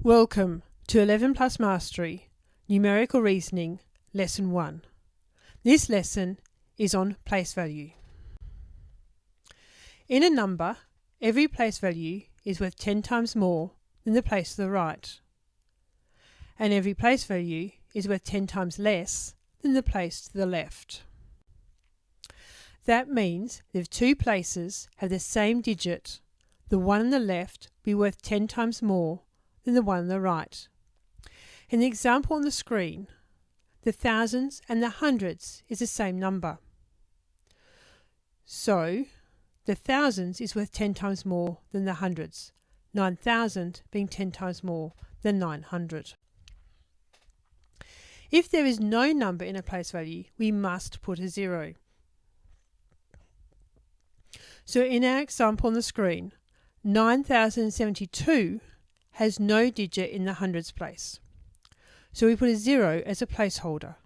Welcome to 11 Plus Mastery, Numerical Reasoning, Lesson 1. This lesson is on place value. In a number, every place value is worth 10 times more than the place to the right, and every place value is worth 10 times less than the place to the left. That means that if two places have the same digit, the one on the left will be worth 10 times more than the one on the right. In the example on the screen, the thousands and the hundreds is the same number. So, the thousands is worth 10 times more than the hundreds, 9,000 being 10 times more than 900. If there is no number in a place value, we must put a zero. So in our example on the screen, 9,072 has no digit in the hundreds place. So we put a zero as a placeholder.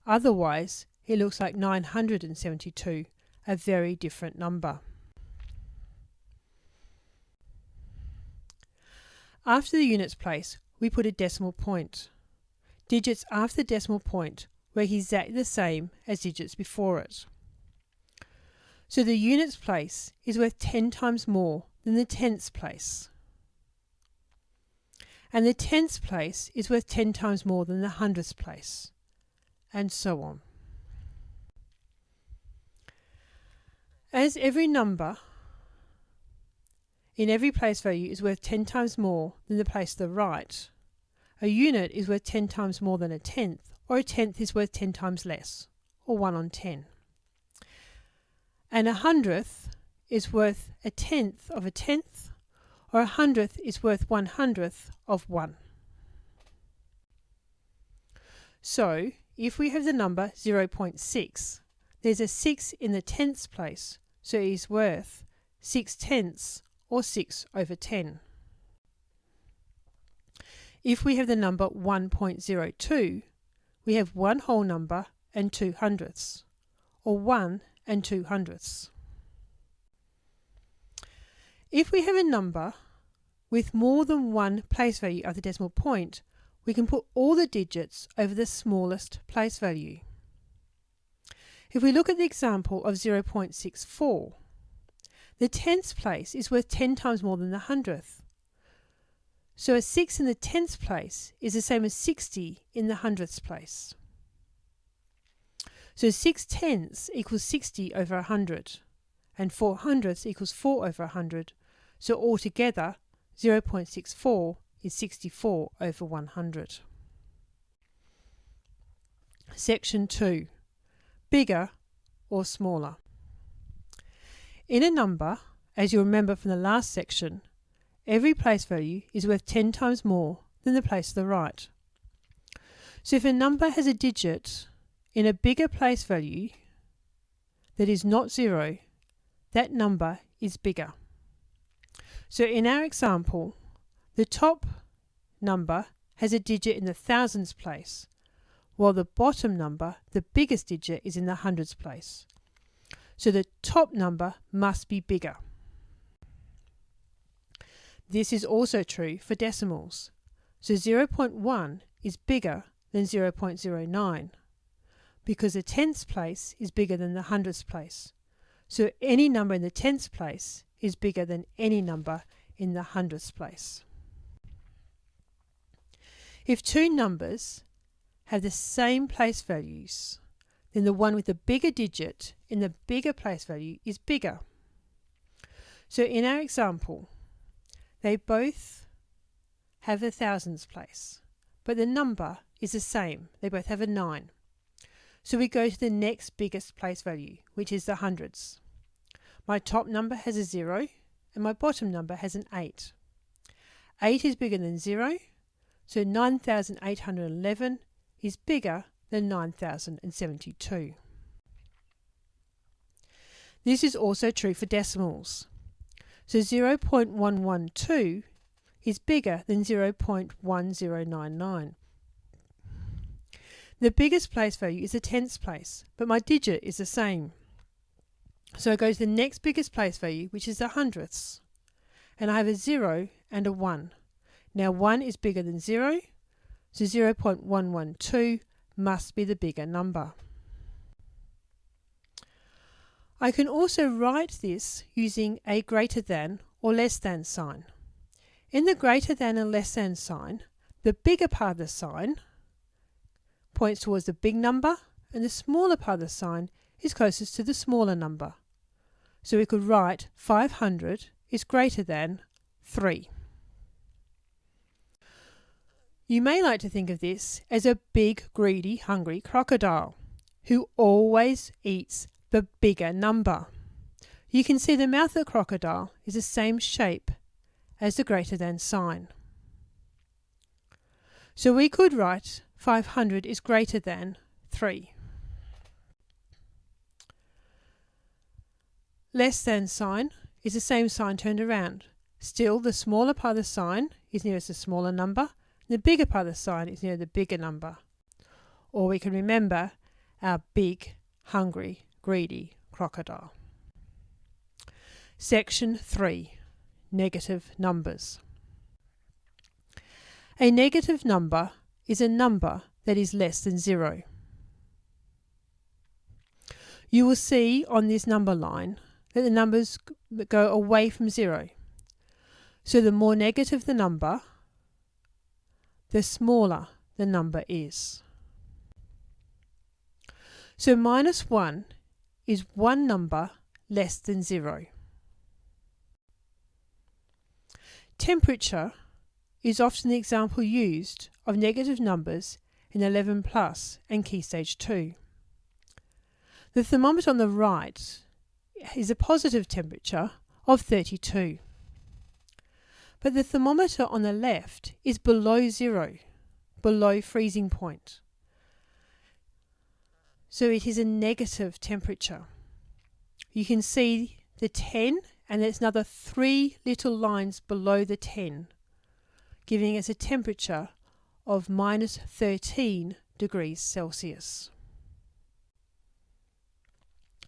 Otherwise, it looks like 972, a very different number. After the units place, we put a decimal point. Digits after the decimal point work exactly the same as digits before it. So the units place is worth 10 times more than the tenths place. And the tenths place is worth 10 times more than the hundredths place, and so on. As every number in every place value is worth 10 times more than the place to the right, a unit is worth 10 times more than a tenth, or a tenth is worth 10 times less, or 1 on 10. And a hundredth is worth a tenth of a tenth, or a hundredth is worth 1/100th of 1. So, if we have the number 0.6, there's a 6 in the tenths place, so it is worth 6/10, or 6 over 10. If we have the number 1.02, we have one whole number and 2 hundredths, or 1 and 2 hundredths. If we have a number with more than one place value at the decimal point, we can put all the digits over the smallest place value. If we look at the example of 0.64, the tenths place is worth 10 times more than the hundredth. So a 6 in the tenths place is the same as 60 in the hundredths place. So 6/10 equals 60 over 100, and 4 hundredths equals 4 over 100. So altogether, 0.64 is 64 over 100. Section 2. Bigger or smaller. In a number, as you remember from the last section, every place value is worth 10 times more than the place to the right. So if a number has a digit in a bigger place value that is not 0, that number is bigger. So in our example, the top number has a digit in the thousands place, while the bottom number, the biggest digit, is in the hundreds place. So the top number must be bigger. This is also true for decimals. So 0.1 is bigger than 0.09 because the tenths place is bigger than the hundredths place. So any number in the tenths place is bigger than any number in the hundredths place. If two numbers have the same place values, then the one with the bigger digit in the bigger place value is bigger. So in our example, they both have the thousands place, but the number is the same. They both have a 9. So we go to the next biggest place value, which is the hundreds. My top number has a 0 and my bottom number has an 8. 8 is bigger than 0, so 9,811 is bigger than 9,072. This is also true for decimals. So 0.112 is bigger than 0.1099. The biggest place value is the tenths place, but my digit is the same. So I go to the next biggest place value, which is the hundredths, and I have a 0 and a 1. Now 1 is bigger than 0, so 0.112 must be the bigger number. I can also write this using a greater than or less than sign. In the greater than and less than sign, the bigger part of the sign points towards the big number and the smaller part of the sign is closest to the smaller number. So we could write 500 is greater than 3. You may like to think of this as a big, greedy, hungry crocodile who always eats the bigger number. You can see the mouth of the crocodile is the same shape as the greater than sign. So we could write 500 is greater than 3. Less than sign is the same sign turned around. Still, the smaller part of the sign is nearest the smaller number, and the bigger part of the sign is near the bigger number. Or we can remember our big, hungry, greedy crocodile. Section 3. Negative numbers. A negative number is a number that is less than 0. You will see on this number line that the numbers go away from 0. So the more negative the number, the smaller the number is. So -1 is one number less than 0. Temperature is often the example used of negative numbers in 11 plus and Key Stage 2. The thermometer on the right is a positive temperature of 32. But the thermometer on the left is below 0, below freezing point. So it is a negative temperature. You can see the 10 and there's another 3 little lines below the 10, giving us a temperature of -13 degrees Celsius.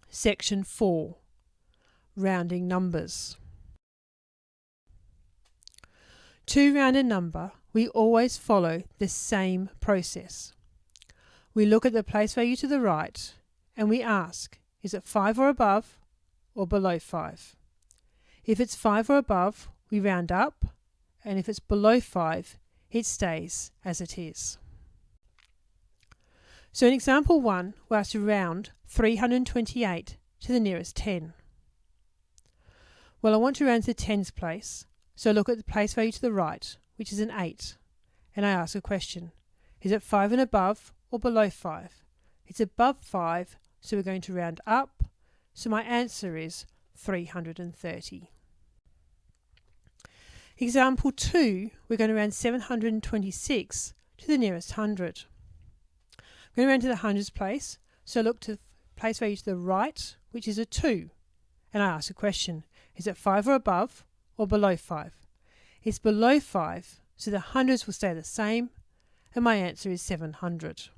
Section 4. Rounding numbers. To round a number, we always follow the same process. We look at the place value to the right and we ask, is it 5 or above or below 5? If it's 5 or above, we round up, and if it's below 5, it stays as it is. So in example 1, we have to round 328 to the nearest 10. Well, I want to round to the tens place, so I look at the place value to the right, which is an 8, and I ask a question. Is it 5 and above or below 5? It's above 5, so we're going to round up, so my answer is 330. Example 2, we're going to round 726 to the nearest 100. I'm going to round to the hundreds place, so I look to the place value to the right, which is a 2, and I ask a question. Is it 5 or above or below 5? It's below 5, so the hundreds will stay the same, and my answer is 700.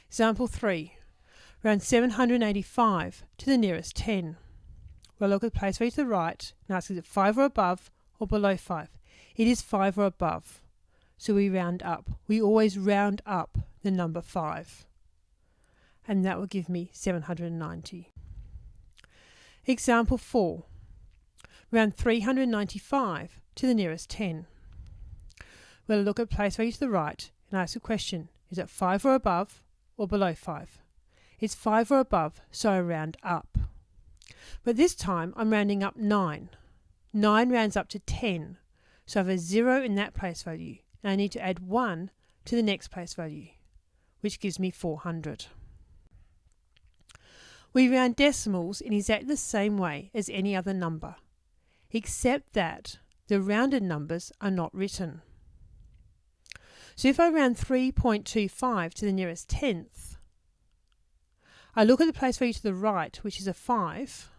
Example 3, round 785 to the nearest 10. Well, look at the place value to the right and ask is it 5 or above or below 5? It is 5 or above, so we round up. We always round up the number 5, and that will give me 790. Example 4, round 395 to the nearest 10. Well, look at place value to the right and ask a question. Is it 5 or above or below 5? It's 5 or above, so I round up. But this time I'm rounding up 9. 9 rounds up to 10, so I have a 0 in that place value, and I need to add 1 to the next place value, which gives me 400. We round decimals in exactly the same way as any other number, except that the rounded numbers are not written. So if I round 3.25 to the nearest tenth, I look at the place value to the right, which is a 5.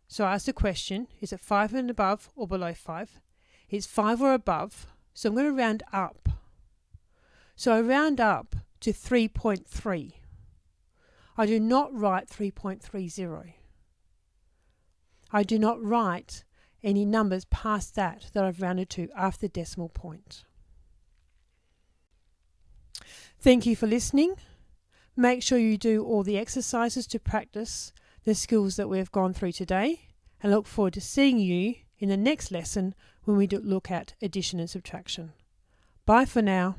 So I ask the question, is it 5 and above or below 5? It's 5 or above, so I'm going to round up. So I round up to 3.3. I do not write 3.30. I do not write any numbers past that I've rounded to after the decimal point. Thank you for listening. Make sure you do all the exercises to practice the skills that we've gone through today, and look forward to seeing you in the next lesson when we look at addition and subtraction. Bye for now.